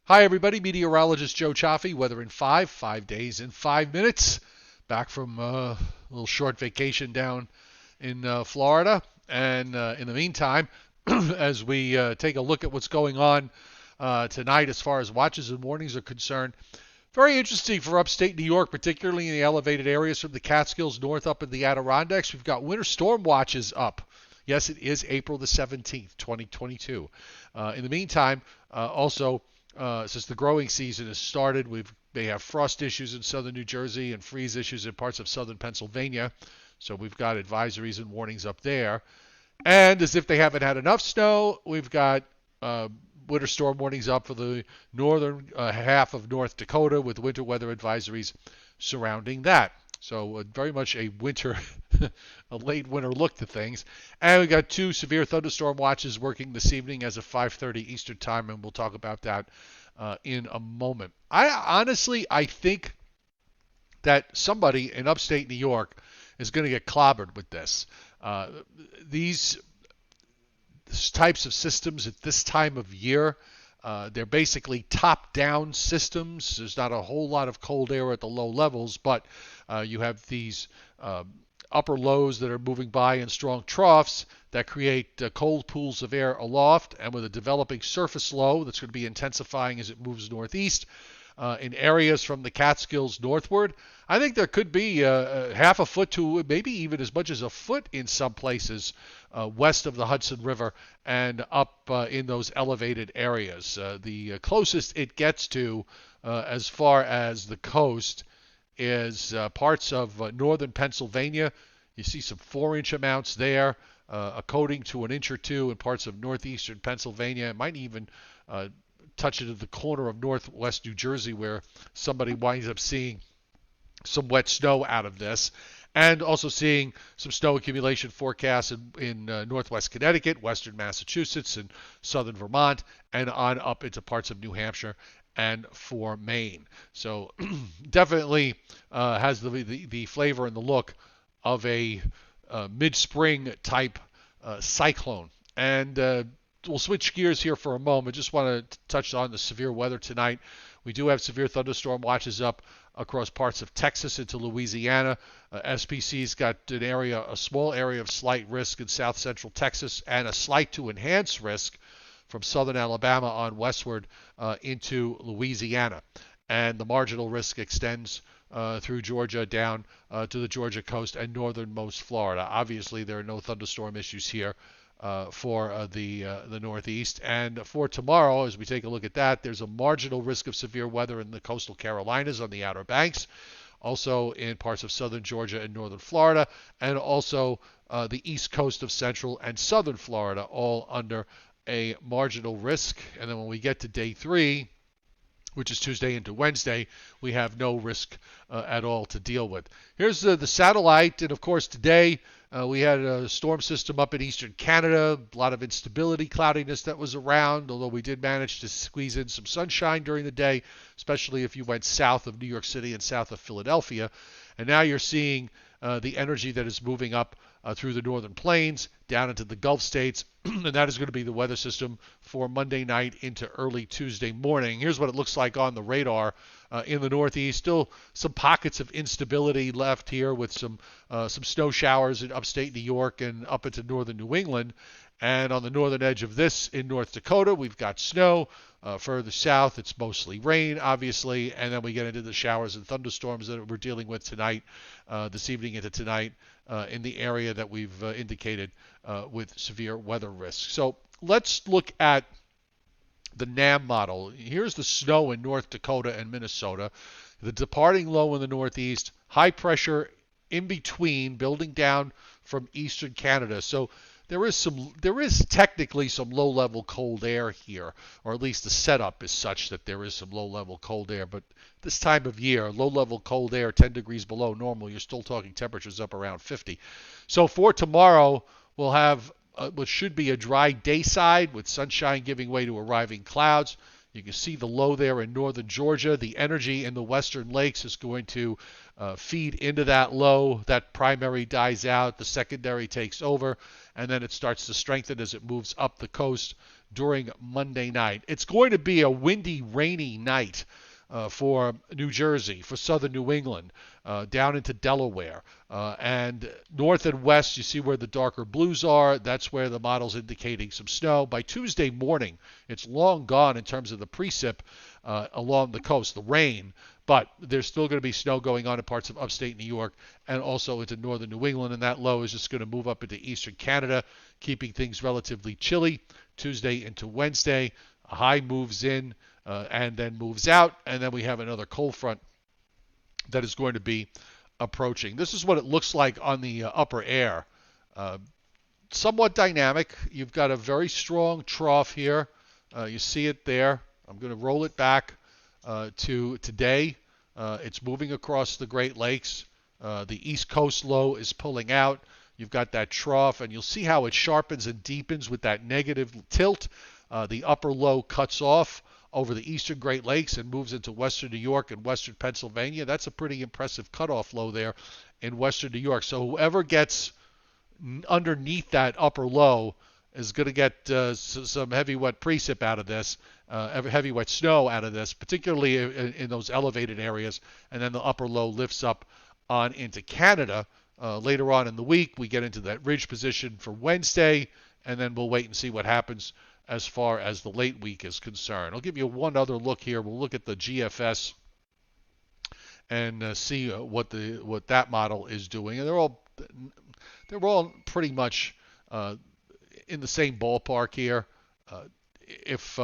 Hi, everybody. Meteorologist Joe Chaffee. Weather in 5 days in 5 minutes. Back from a little short vacation down in Florida. And in the meantime, as we take a look at what's going on tonight as far as watches and warnings are concerned, very interesting for upstate New York, particularly in the elevated areas from the Catskills north up in the Adirondacks. We've got winter storm watches up. Yes, it is April the 17th, 2022. In the meantime, also, since the growing season has started, we may have frost issues in southern New Jersey and freeze issues in parts of southern Pennsylvania. So we've got advisories and warnings up there. And as if they haven't had enough snow, we've got winter storm warnings up for the northern half of North Dakota with winter weather advisories surrounding that. So very much a winter, a late winter look to things. And we got two severe thunderstorm watches working this evening as of 5:30 Eastern Time, and we'll talk about that in a moment. I think that somebody in upstate New York is going to get clobbered with this. Uh, these types of systems at this time of year, they're basically top-down systems. There's not a whole lot of cold air at the low levels, but you have these upper lows that are moving by in strong troughs that create cold pools of air aloft, and with a developing surface low that's going to be intensifying as it moves northeast. In areas from the Catskills northward, I think there could be half a foot to maybe even as much as a foot in some places west of the Hudson River and up in those elevated areas. The closest it gets to as far as the coast is parts of northern Pennsylvania. You see some 4-inch amounts there, a coating to an inch or two in parts of northeastern Pennsylvania. It might even touch it at the corner of northwest New Jersey where somebody winds up seeing some wet snow out of this. And also seeing some snow accumulation forecasts in northwest Connecticut, western Massachusetts, and southern Vermont, and on up into parts of New Hampshire and for Maine. So definitely has the flavor and the look of a mid-spring type cyclone. And we'll switch gears here for a moment. Just want to touch on the severe weather tonight. We do have severe thunderstorm watches up across parts of Texas into Louisiana. SPC's got a small area of slight risk in south central Texas and a slight to enhanced risk from southern Alabama on westward into Louisiana. And the marginal risk extends through Georgia down to the Georgia coast and northernmost Florida. Obviously, there are no thunderstorm issues here for the Northeast. And for tomorrow, as we take a look at that, there's a marginal risk of severe weather in the coastal Carolinas on the Outer Banks, also in parts of southern Georgia and northern Florida, and also the east coast of central and southern Florida, all under a marginal risk. And then when we get to day 3, which is Tuesday into Wednesday, we have no risk at all to deal with. Here's the satellite, and of course today we had a storm system up in eastern Canada, a lot of instability, cloudiness that was around, although we did manage to squeeze in some sunshine during the day, especially if you went south of New York City and south of Philadelphia. And now you're seeing the energy that is moving up through the northern plains, down into the Gulf states, and that is going to be the weather system for Monday night into early Tuesday morning. Here's what it looks like on the radar in the Northeast. Still some pockets of instability left here with some snow showers in upstate New York and up into northern New England. And on the northern edge of this in North Dakota, we've got snow. Further south, it's mostly rain, obviously, and then we get into the showers and thunderstorms that we're dealing with tonight, this evening into tonight, in the area that we've indicated with severe weather risk. So let's look at the NAM model. Here's the snow in North Dakota and Minnesota. The departing low in the northeast, high pressure in between, building down from eastern Canada. So there is technically some low-level cold air here, or at least the setup is such that there is some low-level cold air. But this time of year, low-level cold air, 10 degrees below normal, you're still talking temperatures up around 50. So for tomorrow, we'll have what should be a dry day side with sunshine giving way to arriving clouds. You can see the low there in northern Georgia. The energy in the western lakes is going to feed into that low. That primary dies out. The secondary takes over, and then it starts to strengthen as it moves up the coast during Monday night. It's going to be a windy, rainy night for New Jersey, for southern New England, down into Delaware. And north and west, you see where the darker blues are. That's where the model's indicating some snow. By Tuesday morning, it's long gone in terms of the precip along the coast, the rain. But there's still going to be snow going on in parts of upstate New York and also into northern New England. And that low is just going to move up into eastern Canada, keeping things relatively chilly Tuesday into Wednesday. A high moves in and then moves out. And then we have another cold front that is going to be approaching. This is what it looks like on the upper air. Somewhat dynamic. You've got a very strong trough here. You see it there. I'm going to roll it back to today. It's moving across the Great Lakes. The East Coast low is pulling out. You've got that trough, and you'll see how it sharpens and deepens with that negative tilt. The upper low cuts off over the eastern Great Lakes and moves into western New York and western Pennsylvania. That's a pretty impressive cutoff low there in western New York. So whoever gets underneath that upper low is going to get some heavy wet precip out of this, heavy wet snow out of this, particularly in those elevated areas. And then the upper low lifts up on into Canada. Later on in the week, we get into that ridge position for Wednesday, and then we'll wait and see what happens as far as the late week is concerned. I'll give you one other look here. We'll look at the GFS and see what that model is doing. And they're all pretty much in the same ballpark here. If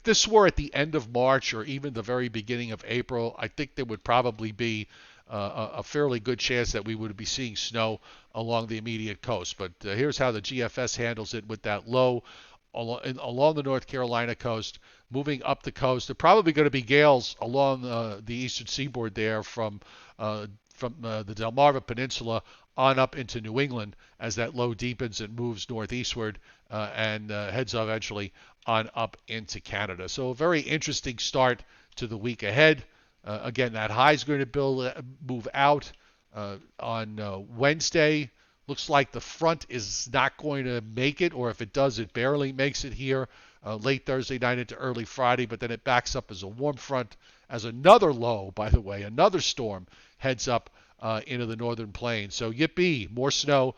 this were at the end of March or even the very beginning of April, I think there would probably be a fairly good chance that we would be seeing snow along the immediate coast. But here's how the GFS handles it with that low along the North Carolina coast, moving up the coast. There are probably going to be gales along the eastern seaboard there from the Delmarva Peninsula on up into New England as that low deepens and moves northeastward and heads eventually on up into Canada. So a very interesting start to the week ahead. Again, that high is going to move out on Wednesday. Looks like the front is not going to make it, or if it does, it barely makes it here late Thursday night into early Friday, but then it backs up as a warm front, as another low, by the way, another storm heads up into the northern plains. So yippee, more snow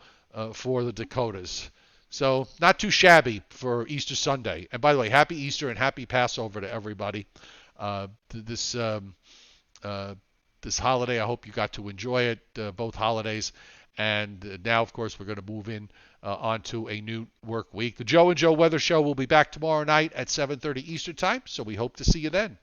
for the Dakotas. So not too shabby for Easter Sunday. And by the way, happy Easter and happy Passover to everybody. This holiday, I hope you got to enjoy it, both holidays. And now, of course, we're going to move in onto a new work week. The Joe and Joe Weather Show will be back tomorrow night at 7:30 Eastern Time, so we hope to see you then.